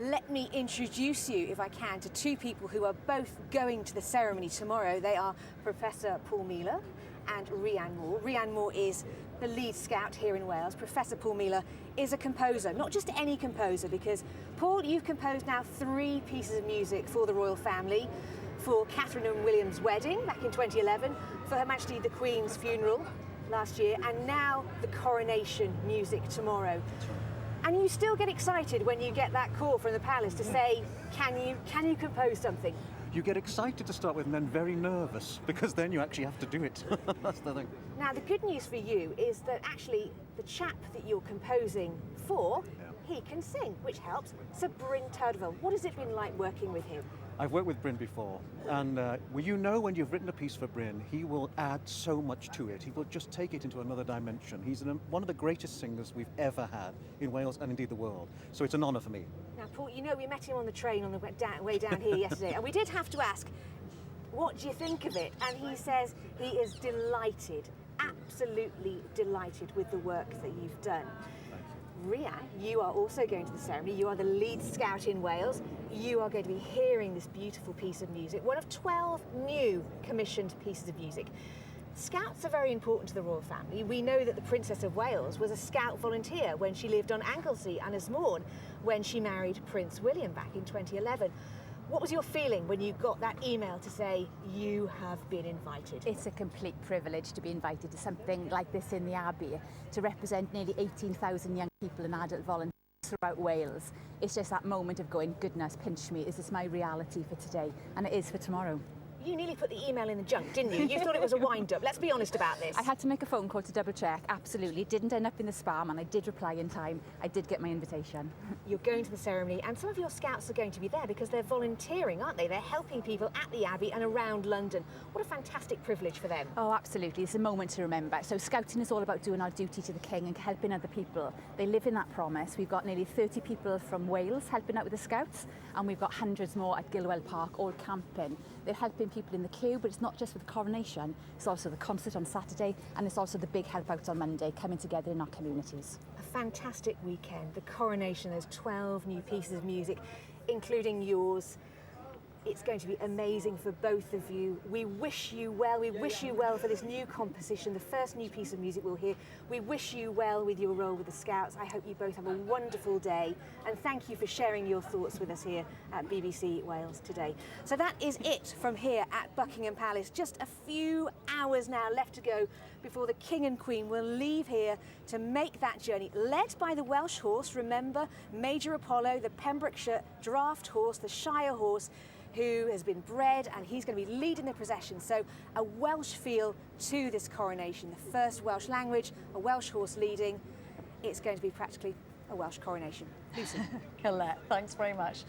Let me introduce you, if I can, to two people who are both going to the ceremony tomorrow. They are Professor Paul Mealer and Rhian Moore. Rhian Moore is the lead scout here in Wales. Professor Paul Mealer is a composer, not just any composer, because Paul, you've composed now 3 pieces of music for the royal family, for Catherine and William's wedding back in 2011, for Her Majesty the Queen's funeral last year, and now the coronation music tomorrow. And you still get excited when you get that call from the palace to say, can you compose something? You get excited to start with and then very nervous, because then you actually have to do it. That's the thing. Now, the good news for you is that actually the chap that you're composing for, he can sing, which helps. So Bryn Terfel, what has it been like working with him? I've worked with Bryn before, and well, you know, when you've written a piece for Bryn, he will add so much to it. He will just take it into another dimension. He's one of the greatest singers we've ever had in Wales and indeed the world. So it's an honour for me. Now, Paul, you know, we met him on the train on the way down here yesterday, and we did have to ask, what do you think of it? And he says he is delighted, absolutely delighted with the work that you've done. Rhian, you are also going to the ceremony. You are the lead scout in Wales. You are going to be hearing this beautiful piece of music, one of 12 new commissioned pieces of music. Scouts are very important to the royal family. We know that the Princess of Wales was a scout volunteer when she lived on Anglesey and Ysmorn when she married Prince William back in 2011. What was your feeling when you got that email to say you have been invited? It's a complete privilege to be invited to something like this in the Abbey, to represent nearly 18,000 young people and adult volunteers throughout Wales. It's just that moment of going, goodness, pinch me, is this my reality for today? And it is for tomorrow. You nearly put the email in the junk, didn't you? You thought it was a wind-up. Let's be honest about this. I had to make a phone call to double check, absolutely. It didn't end up in the spam, and I did reply in time. I did get my invitation. You're going to the ceremony, and some of your scouts are going to be there because they're volunteering, aren't they? They're helping people at the Abbey and around London. What a fantastic privilege for them. Oh, absolutely. It's a moment to remember. So scouting is all about doing our duty to the King and helping other people. They live in that promise. We've got nearly 30 people from Wales helping out with the Scouts, and we've got hundreds more at Gilwell Park, all camping. They're helping people in the queue, but it's not just with the coronation, it's also the concert on Saturday, and it's also the big help outs on Monday, coming together in our communities. A fantastic weekend. The coronation, there's 12 new pieces of music, including yours. It's going to be amazing for both of you. We wish you well. We wish you well for this new composition, the first new piece of music we'll hear. We wish you well with your role with the Scouts. I hope you both have a wonderful day, and thank you for sharing your thoughts with us here at BBC Wales today. So that is it from here at Buckingham Palace. Just a few hours now left to go before the King and Queen will leave here to make that journey, led by the Welsh horse. Remember, Major Apollo, the Pembrokeshire draft horse, the Shire horse, who has been bred, and he's going to be leading the procession. So a Welsh feel to this coronation. The first Welsh language, a Welsh horse leading. It's going to be practically a Welsh coronation. Lucy. Colette, thanks very much.